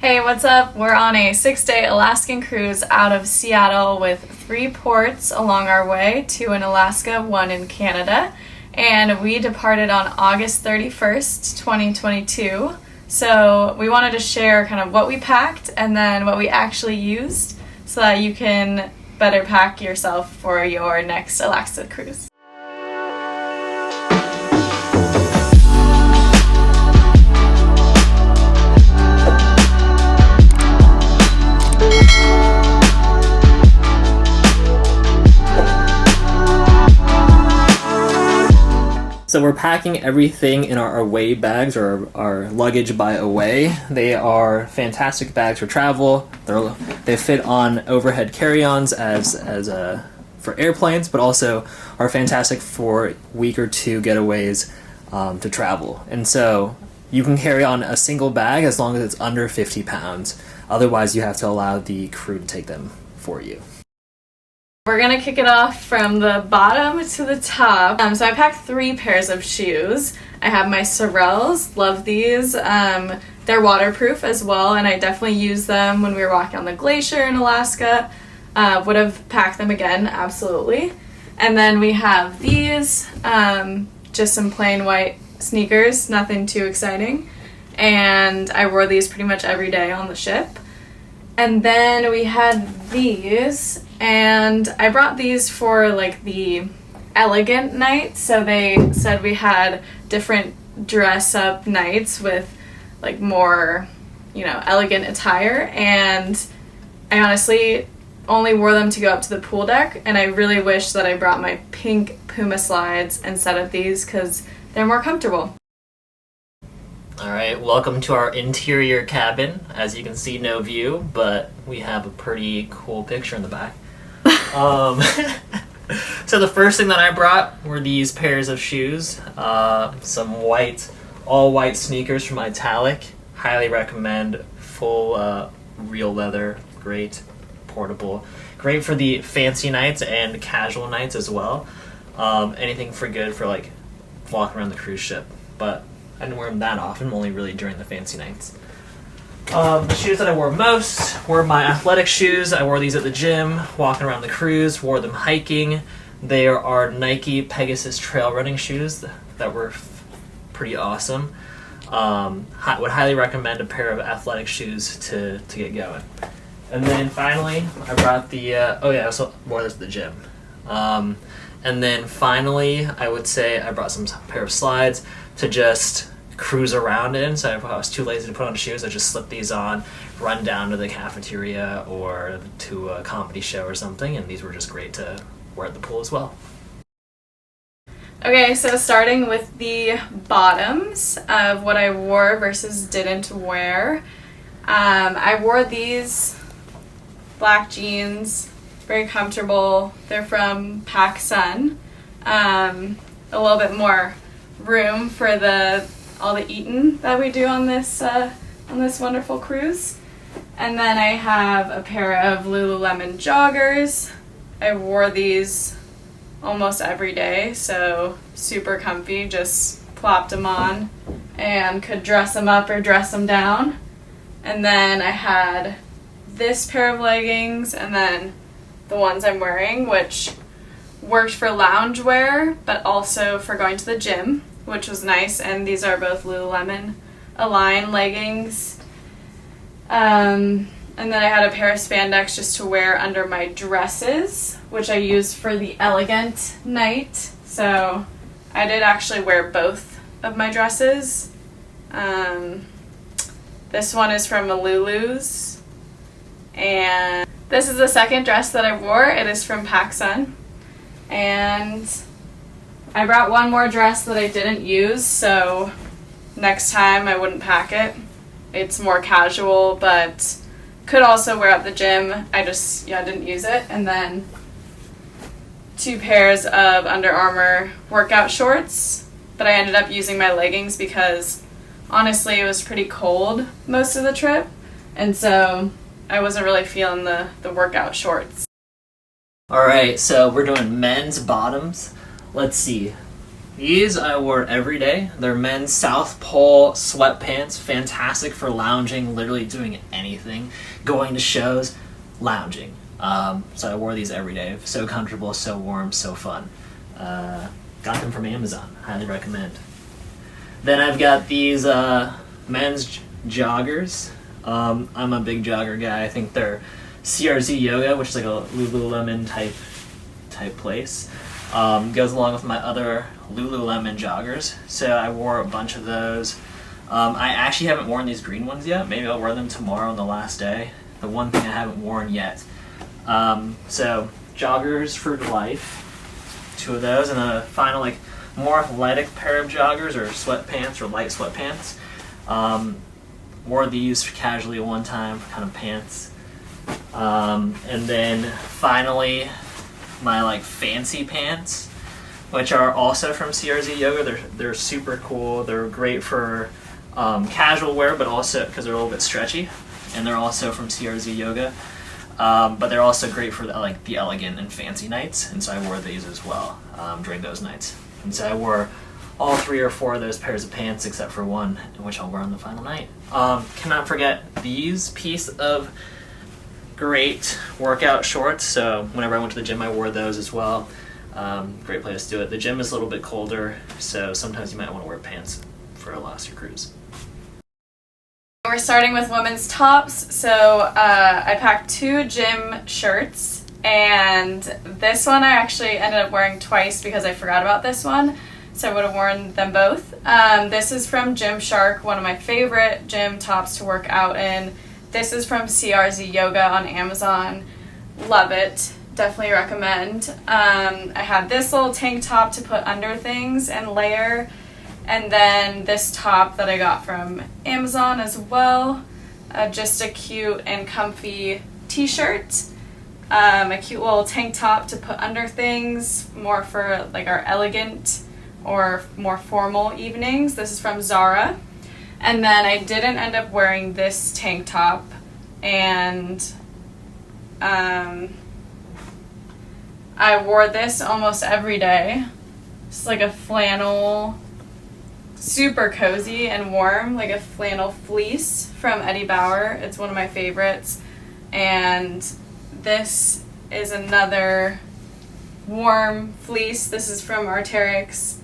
Hey, what's up? We're on a 6-day Alaskan cruise out of Seattle with 3 ports along our way, 2 in Alaska, 1 in Canada. And we departed on August 31st, 2022. So we wanted to share kind of what we packed and then what we actually used so that you can better pack yourself for your next Alaska cruise. So we're packing everything in our away bags, or our luggage by away. They are fantastic bags for travel. They fit on overhead carry-ons as for airplanes, but also are fantastic for week or two getaways to travel. And so you can carry on a single bag as long as it's under 50 pounds. Otherwise, you have to allow the crew to take them for you. We're gonna kick it off from the bottom to the top. So I packed 3 pairs of shoes. I have my Sorels, love these. They're waterproof as well, and I definitely use them when we were walking on the glacier in Alaska. Would have packed them again, absolutely. And then we have these, just some plain white sneakers, nothing too exciting. And I wore these pretty much every day on the ship. And then we had these, and I brought these for like the elegant night. So they said we had different dress up nights with like more, elegant attire. And I honestly only wore them to go up to the pool deck. And I really wish that I brought my pink Puma slides instead of these because they're more comfortable. Alright, welcome to our interior cabin. As you can see, no view, but we have a pretty cool picture in the back. So the first thing that I brought were these pairs of shoes. Some all white sneakers from Italic. Highly recommend. Full real leather, great, portable. Great for the fancy nights and casual nights as well. Anything good for like walking around the cruise ship. But I didn't wear them that often, only really during the fancy nights. The shoes that I wore most were my athletic shoes. I wore these at the gym, walking around the cruise, wore them hiking. They are Nike Pegasus trail running shoes that were pretty awesome. Would highly recommend a pair of athletic shoes to get going. And then finally, I brought I also wore this at the gym. And then finally, I would say I brought some pair of slides to just cruise around in. So if I was too lazy to put on shoes, I just slip these on, run down to the cafeteria or to a comedy show or something, and these were just great to wear at the pool as well. Okay, so starting with the bottoms of what I wore versus didn't wear. I wore these black jeans, very comfortable. They're from PacSun. A little bit more room for all the eating that we do on this wonderful cruise. And then I have a pair of Lululemon joggers. I wore these almost every day, so super comfy. Just plopped them on and could dress them up or dress them down. And then I had this pair of leggings and then the ones I'm wearing, which worked for loungewear but also for going to the gym, which was nice. And these are both Lululemon Align leggings. And then I had a pair of spandex just to wear under my dresses, which I used for the elegant night. So I did actually wear both of my dresses. This one is from Lulu's, and this is the second dress that I wore. It is from PacSun. And I brought one more dress that I didn't use, so next time I wouldn't pack it. It's more casual, but could also wear at the gym. I just, didn't use it. And then 2 pairs of Under Armour workout shorts, but I ended up using my leggings because honestly it was pretty cold most of the trip, and so I wasn't really feeling the workout shorts. Alright, so we're doing men's bottoms. Let's see. These I wore every day. They're men's South Pole sweatpants, fantastic for lounging, literally doing anything, going to shows, lounging. So I wore these every day. So comfortable, so warm, so fun. Got them from Amazon. Highly recommend. Then I've got these men's joggers. I'm a big jogger guy. I think they're CRZ Yoga, which is like a Lululemon type place. Goes along with my other Lululemon joggers. So I wore a bunch of those. I actually haven't worn these green ones yet. Maybe I'll wear them tomorrow on the last day. The one thing I haven't worn yet. So joggers for life. 2 of those. And then a final like more athletic pair of joggers or sweatpants or light sweatpants. Wore these casually one time, kind of pants. And then finally my like fancy pants, which are also from CRZ Yoga. They're super cool. They're great for casual wear, but also because they're a little bit stretchy, and they're also from CRZ Yoga. But they're also great for the elegant and fancy nights, and so I wore these as well during those nights. And so I wore all 3 or 4 of those pairs of pants except for one, which I'll wear on the final night. Cannot forget these piece of great workout shorts. So whenever I went to the gym, I wore those as well. Great place to do it. The gym is a little bit colder, so sometimes you might want to wear pants for a last cruise. We're starting with women's tops. So I packed 2 gym shirts, and this one I actually ended up wearing twice because I forgot about this one. So I would have worn them both. This is from Gymshark, one of my favorite gym tops to work out in. This is from CRZ Yoga on Amazon. Love it. Definitely recommend. I had this little tank top to put under things and layer. And then this top that I got from Amazon as well. Just a cute and comfy t-shirt. A cute little tank top to put under things, more for like our elegant or more formal evenings. This is from Zara. And then I didn't end up wearing this tank top, and I wore this almost every day. It's like a flannel, super cozy and warm, like a flannel fleece from Eddie Bauer. It's one of my favorites. And this is another warm fleece. This is from Arc'teryx.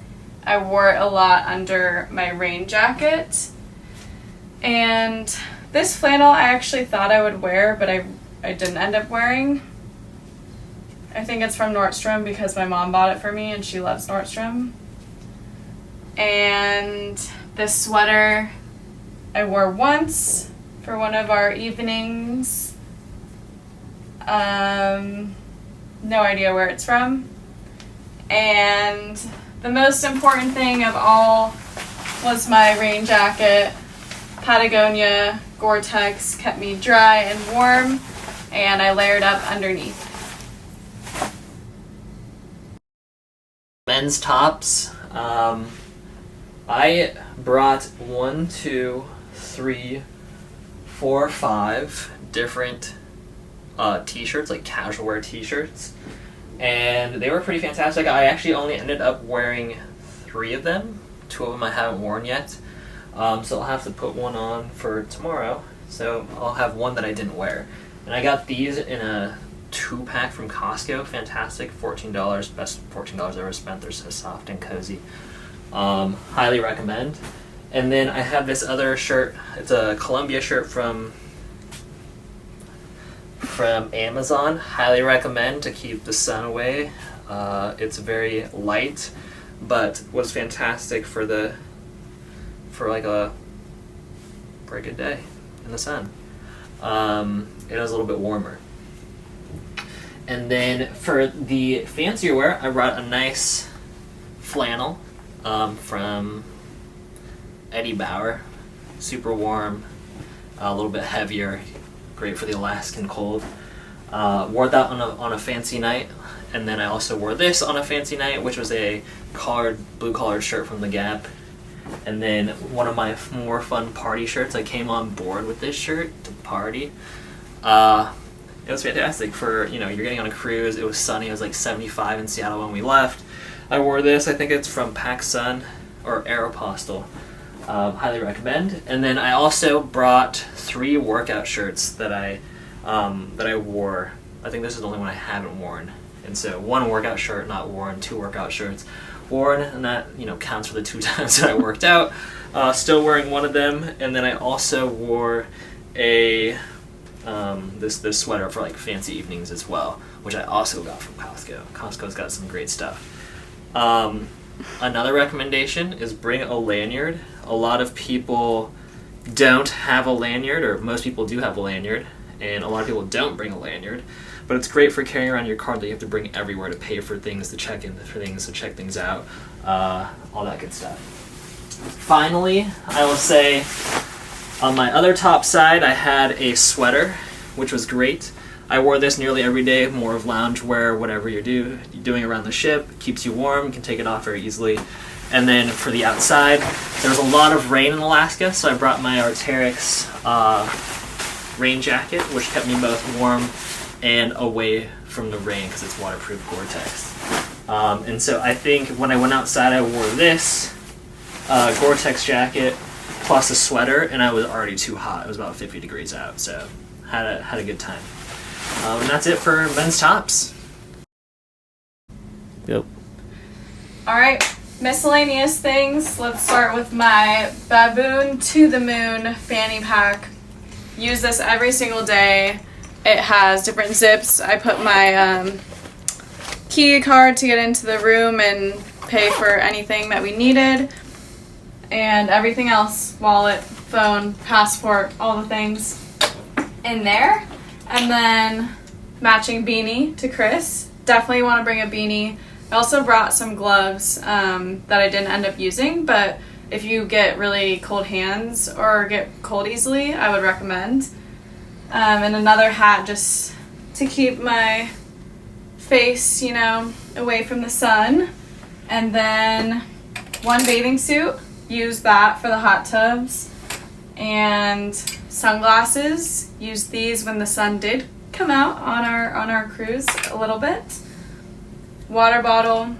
I wore it a lot under my rain jacket. And this flannel I actually thought I would wear, but I didn't end up wearing. I think it's from Nordstrom because my mom bought it for me and she loves Nordstrom. And this sweater I wore once for one of our evenings. No idea where it's from. And the most important thing of all was my rain jacket. Patagonia Gore-Tex kept me dry and warm, and I layered up underneath. Men's tops. I brought 1, 2, 3, 4, 5 different t-shirts, like casual wear t-shirts, and they were pretty fantastic. I actually only ended up wearing 3 of them. 2 of them I haven't worn yet, so I'll have to put one on for tomorrow. So I'll have one that I didn't wear, and I got these in a 2-pack from Costco. Fantastic, $14, best $14 I ever spent. They're so soft and cozy. Highly recommend. And then I have this other shirt. It's a Columbia shirt from Amazon. Highly recommend to keep the sun away. It's very light, but was fantastic for like a pretty good day in the sun. It was a little bit warmer. And then for the fancier wear, I brought a nice flannel from Eddie Bauer. Super warm, a little bit heavier, great for the Alaskan cold. Wore that on a fancy night, and then I also wore this on a fancy night, which was a blue collared shirt from The Gap. And then one of my more fun party shirts, I came on board with this shirt to party. It was fantastic for, you're getting on a cruise. It was sunny. It was like 75 in Seattle when we left. I wore this. I think it's from PacSun or Aeropostale. Highly recommend. And then I also brought 3 workout shirts that I wore. I think this is the only one I haven't worn. And so 1 workout shirt not worn, 2 workout shirts worn, and that counts for the 2 times that I worked out. Still wearing one of them, and then I also wore a this sweater for like fancy evenings as well, which I also got from Costco. Costco's got some great stuff. Another recommendation is bring a lanyard. A lot of people don't have a lanyard, or most people do have a lanyard, and a lot of people don't bring a lanyard. But it's great for carrying around your card that you have to bring everywhere to pay for things, to check in for things, to check things out, all that good stuff. Finally, I will say on my other top side, I had a sweater, which was great. I wore this nearly every day, more of lounge wear, whatever you're doing around the ship. Keeps you warm, you can take it off very easily. And then for the outside, there was a lot of rain in Alaska, so I brought my Arc'teryx rain jacket, which kept me both warm and away from the rain because it's waterproof Gore-Tex. And so I think when I went outside, I wore this Gore-Tex jacket plus a sweater, and I was already too hot. It was about 50 degrees out, so had a good time. And that's it for men's tops. Yep. All right, miscellaneous things. Let's start with my Baboon to the Moon fanny pack. Use this every single day. It has different zips. I put my key card to get into the room and pay for anything that we needed. And everything else, wallet, phone, passport, all the things in there. And then matching beanie to Chris. Definitely want to bring a beanie. I also brought some gloves that I didn't end up using, but if you get really cold hands or get cold easily, I would recommend. And another hat just to keep my face, away from the sun. And then 1 bathing suit. Use that for the hot tubs. And sunglasses. Use these when the sun did come out on our cruise a little bit. Water bottle.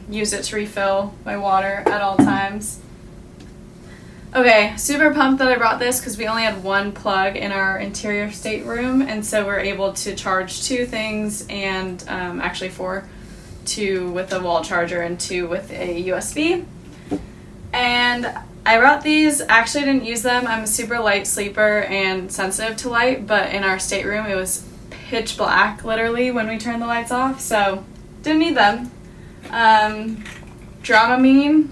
Use it to refill my water at all times. Okay, super pumped that I brought this because we only had 1 plug in our interior stateroom, and so we're able to charge 2 things, and actually 4, 2 with a wall charger and 2 with a USB. And I brought these. Actually didn't use them. I'm a super light sleeper and sensitive to light, but in our stateroom it was pitch black literally when we turned the lights off, so didn't need them. Dramamine.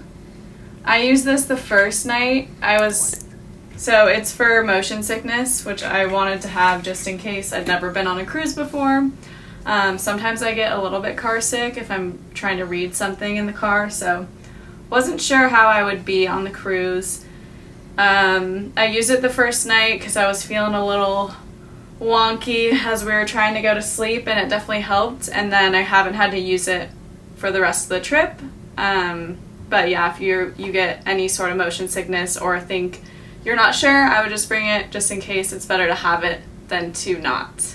I used this the first night. So it's for motion sickness, which I wanted to have just in case. I'd never been on a cruise before. Sometimes I get a little bit car sick if I'm trying to read something in the car, so wasn't sure how I would be on the cruise. I used it the first night because I was feeling a little wonky as we were trying to go to sleep, and it definitely helped. And then I haven't had to use it for the rest of the trip. But yeah, if you get any sort of motion sickness or think you're not sure, I would just bring it just in case. It's better to have it than to not.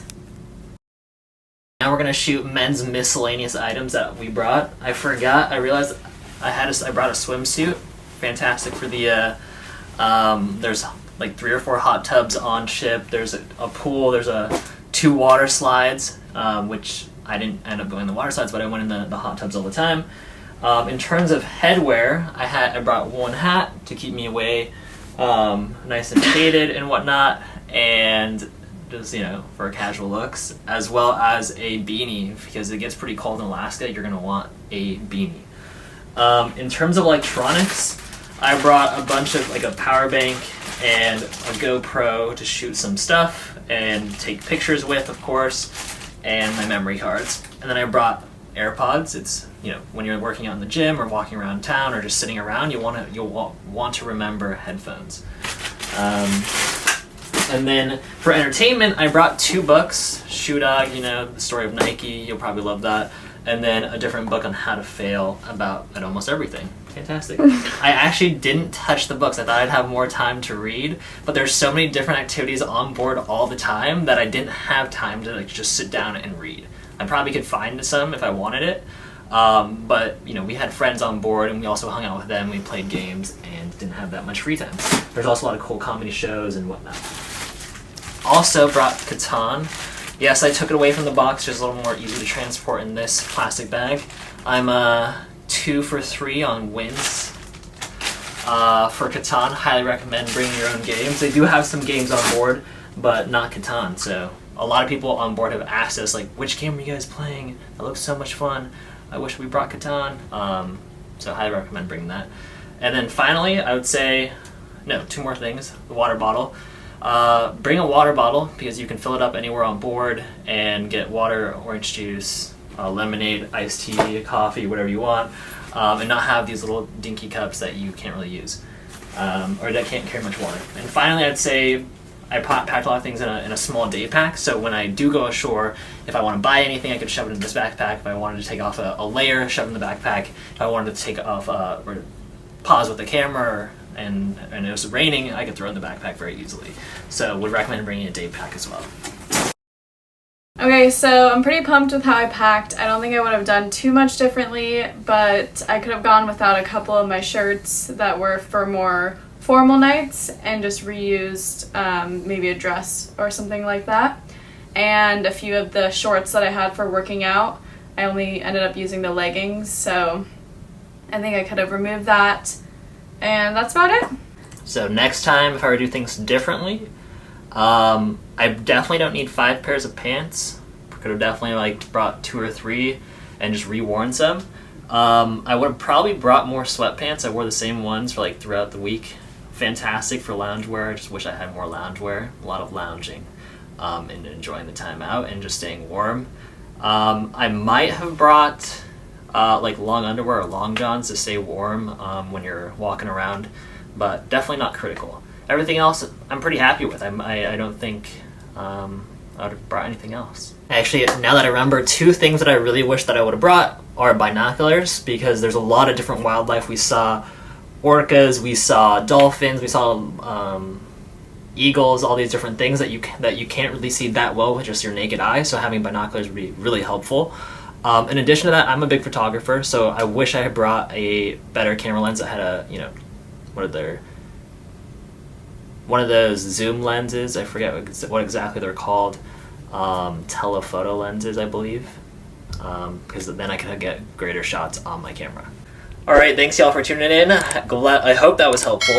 Now we're gonna shoot men's miscellaneous items that we brought. I forgot. I realized I brought a swimsuit. Fantastic for the. There's like 3 or 4 hot tubs on ship. There's a pool. There's 2 water slides, which I didn't end up going in the water slides, but I went in the hot tubs all the time. In terms of headwear, I brought 1 hat to keep me away, nice and shaded and whatnot, and just for casual looks, as well as a beanie because it gets pretty cold in Alaska. You're gonna want a beanie. In terms of electronics, I brought a bunch of a power bank and a GoPro to shoot some stuff and take pictures with, of course, and my memory cards. And then I brought AirPods. It's when you're working out in the gym or walking around town or just sitting around, you'll want to remember headphones. And then for entertainment, I brought 2 books. Shoe Dog, the story of Nike. You'll probably love that. And then a different book on how to fail at almost everything. Fantastic. I actually didn't touch the books. I thought I'd have more time to read, but there's so many different activities on board all the time that I didn't have time to just sit down and read. I probably could find some if I wanted it, But we had friends on board, and we also hung out with them. We played games and didn't have that much free time. There's also a lot of cool comedy shows and whatnot. Also brought Catan. Yes, I took it away from the box, just a little more easy to transport in this plastic bag. I'm 2 for 3 on wins. For Catan, highly recommend bringing your own games. They do have some games on board, but not Catan. So a lot of people on board have asked us, like, which game are you guys playing? That looks so much fun. I wish we brought Catan. So highly recommend bringing that. And then finally, I would say, 2 more things. The water bottle. Bring a water bottle because you can fill it up anywhere on board and get water, orange juice, lemonade, iced tea, coffee, whatever you want, and not have these little dinky cups that you can't really use or that can't carry much water. And finally, I'd say I packed a lot of things in a small day pack, so when I do go ashore, if I want to buy anything, I could shove it in this backpack. If I wanted to take off a layer, shove it in the backpack. If I wanted to take off or pause with the camera and it was raining, I could throw it in the backpack very easily. So would recommend bringing a day pack as well. Okay, so I'm pretty pumped with how I packed. I don't think I would have done too much differently, but I could have gone without a couple of my shirts that were for more formal nights and just reused maybe a dress or something like that. And a few of the shorts that I had for working out, I only ended up using the leggings, so I think I could have removed that. And that's about it. So next time, if I were to do things differently, I definitely don't need 5 pairs of pants. Could have definitely brought 2 or 3 and just reworn some. I would have probably brought more sweatpants. I wore the same ones for throughout the week. Fantastic for loungewear. I just wish I had more loungewear. A lot of lounging and enjoying the time out and just staying warm. I might have brought long underwear or long johns to stay warm when you're walking around, but definitely not critical. Everything else I'm pretty happy with. I don't think I would have brought anything else. Actually, now that I remember, 2 things that I really wish that I would have brought are binoculars, because there's a lot of different wildlife. We saw orcas, we saw dolphins, we saw eagles, all these different things that you can't really see that well with just your naked eye, so having binoculars would be really helpful. In addition to that, I'm a big photographer, so I wish I had brought a better camera lens that had one of those zoom lenses. I forget what exactly they're called. Telephoto lenses, I believe, because then I could get greater shots on my camera. Alright, thanks y'all for tuning in. I hope that was helpful.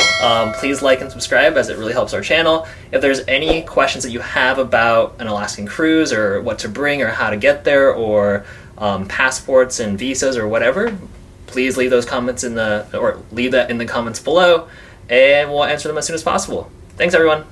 Please like and subscribe, as it really helps our channel. If there's any questions that you have about an Alaskan cruise, or what to bring, or how to get there, or passports and visas or whatever, please leave those comments leave that in the comments below, and we'll answer them as soon as possible. Thanks everyone.